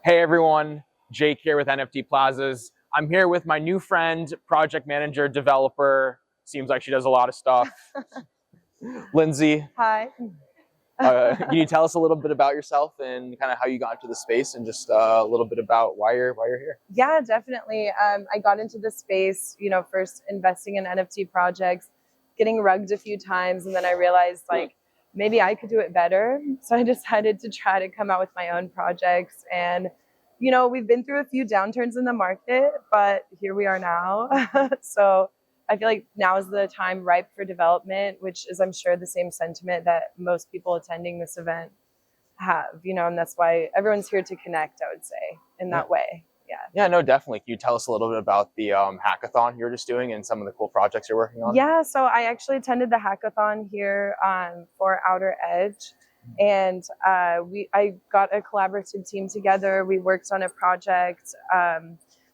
Hey everyone, Jake here with NFTPlazas. I'm here with my new friend, project manager, developer. Seems like she does a lot of stuff. Lindsey. Hi. Can you tell us a little bit about yourself and kind of how you got into the space and just a little bit about why you're here? Yeah, definitely. I got into the space, first investing in NFT projects, getting rugged a few times, and then I realized maybe I could do it better. So I decided to try to come out with my own projects. And, we've been through a few downturns in the market, but here we are now. So I feel like now is the time ripe for development, which is, I'm sure, the same sentiment that most people attending this event have, and that's why everyone's here to connect, I would say, in that way. Yeah, no, definitely. Can you tell us a little bit about the hackathon you're just doing and some of the cool projects you're working on? Yeah, so I actually attended the hackathon here for Outer Edge, and I got a collaborative team together. We worked on a project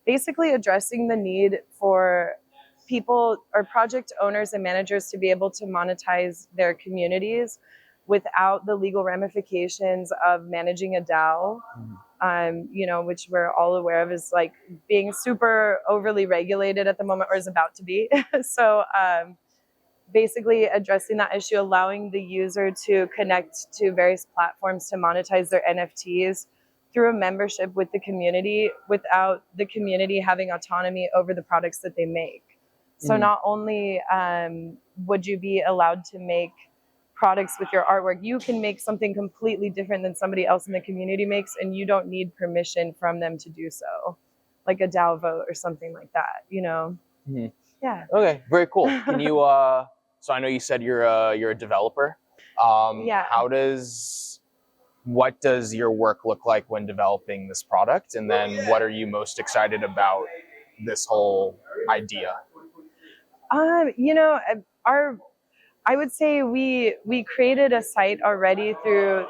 basically addressing the need for people or project owners and managers to be able to monetize their communities without the legal ramifications of managing a DAO. Which we're all aware of is being super overly regulated at the moment, or is about to be. So basically addressing that issue, allowing the user to connect to various platforms to monetize their NFTs through a membership with the community without the community having autonomy over the products that they make. So not only would you be allowed to make products with your artwork, you can make something completely different than somebody else in the community makes, and you don't need permission from them to do so, like a DAO vote or something like that, Yeah. Okay, very cool. Can you so I know you said you're a developer. Yeah. What does your work look like when developing this product, and then what are you most excited about this whole idea? I would say we created a site already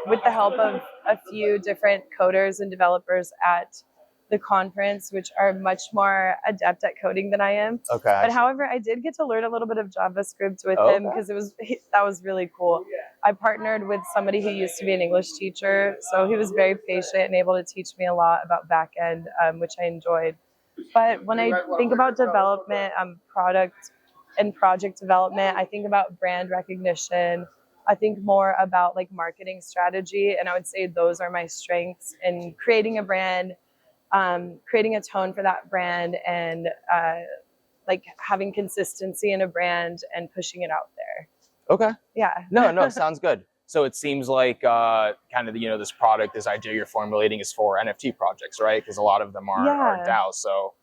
with the help of a few different coders and developers at the conference, which are much more adept at coding than I am. Okay. But however, I did get to learn a little bit of JavaScript with him because that was really cool. I partnered with somebody who used to be an English teacher, so he was very patient and able to teach me a lot about backend, which I enjoyed. But when I think about development, product and project development, I think about brand recognition. I think more about marketing strategy, and I would say those are my strengths in creating a brand, creating a tone for that brand, and having consistency in a brand and pushing it out there. Okay. Yeah. No, sounds good. So it seems like this product, this idea you're formulating is for NFT projects, right? Because a lot of them are DAOs. So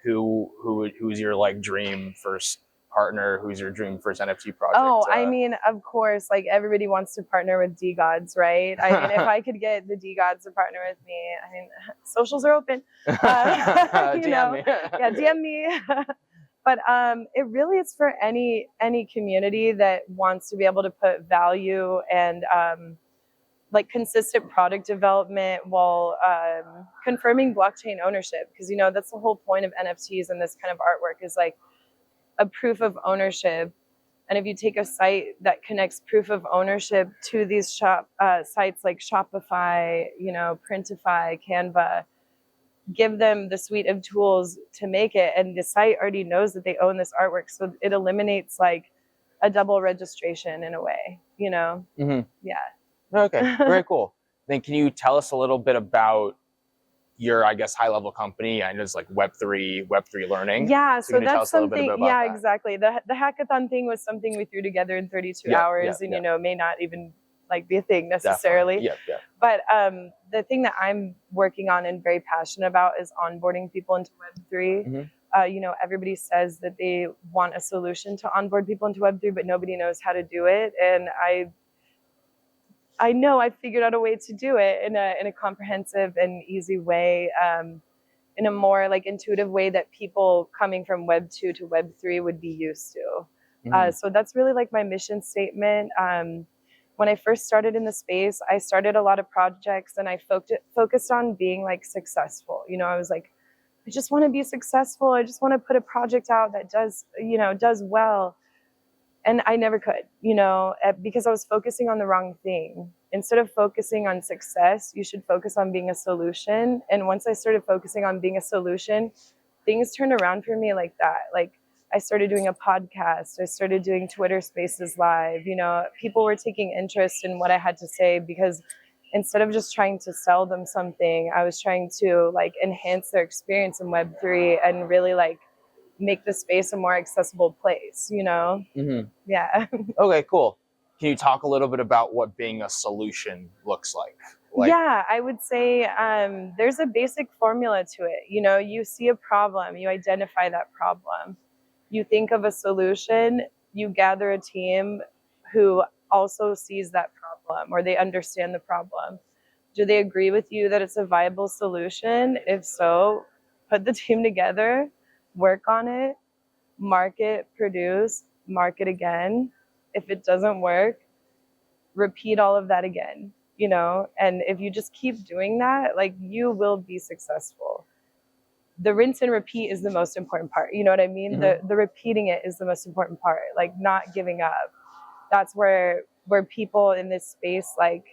who's your dream first partner? Who's your dream first NFT project? Oh, I mean, of course, everybody wants to partner with DeGods, right? I mean, if I could get the DeGods to partner with me, I mean, socials are open. DM me. Yeah, DM me. But it really is for any community that wants to be able to put value and consistent product development while confirming blockchain ownership, because that's the whole point of NFTs and this kind of artwork is a proof of ownership. And if you take a site that connects proof of ownership to these sites like Shopify, Printify, Canva, give them the suite of tools to make it, and the site already knows that they own this artwork, so it eliminates a double registration in a way, Mm-hmm. Yeah. Okay, very cool. Then can you tell us a little bit about your, I guess, high-level company? I know it's Web3 learning. Yeah, so that's something. Yeah, that? Exactly. The hackathon thing was something we threw together in 32 hours, and may not even be a thing necessarily. Yeah. But the thing that I'm working on and very passionate about is onboarding people into Web3. Mm-hmm. Everybody says that they want a solution to onboard people into Web3, but nobody knows how to do it. And I know I figured out a way to do it in a comprehensive and easy way, in a more intuitive way that people coming from Web 2 to Web 3 would be used to. Mm-hmm. So that's really my mission statement. When I first started in the space, I started a lot of projects, and I focused on being successful. I was I just want to be successful. I just want to put a project out that does well. And I never could, because I was focusing on the wrong thing. instead of focusing on success, you should focus on being a solution. And once I started focusing on being a solution, things turned around for me like that. Like I started doing a podcast, I started doing Twitter Spaces live. You know, people were taking interest in what I had to say because instead of just trying to sell them something, I was trying to like enhance their experience in Web3 and really like make the space a more accessible place, you know? Yeah. Okay, cool. Can you talk a little bit about what being a solution looks like? Yeah, I would say there's a basic formula to it. You know, you see a problem, you identify that problem, you think of a solution, you gather a team who also sees that problem or they understand the problem. Do they agree with you that it's a viable solution? If so, put the team together, work on it, market, produce, market again. If it doesn't work, repeat all of that again, you know? And if you just keep doing that, like you will be successful. The rinse and repeat is the most important part. You know what I mean? The repeating it is the most important part, like not giving up. That's where people in this space like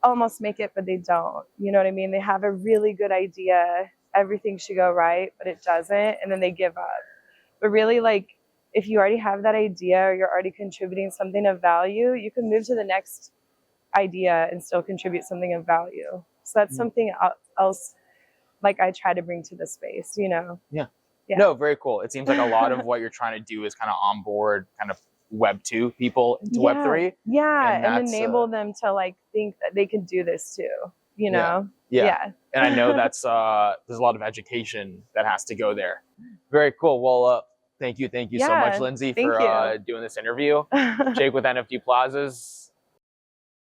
almost make it, but they don't. You know what I mean? They have a really good idea, everything should go right, but it doesn't, and then they give up. But really, like, if you already have that idea or you're already contributing something of value, you can move to the next idea and still contribute something of value. So that's something else like I try to bring to the space, you know? Yeah. No, very cool. It seems like a lot of what you're trying to do is kind of onboard kind of Web 2 people into Web 3. Yeah, and enable them to like think that they can do this too, you know? Yeah. And I know that's there's a lot of education that has to go there. Very cool. Well, thank you so much, Lindsey, for doing this interview. Jake with NFTPlazas.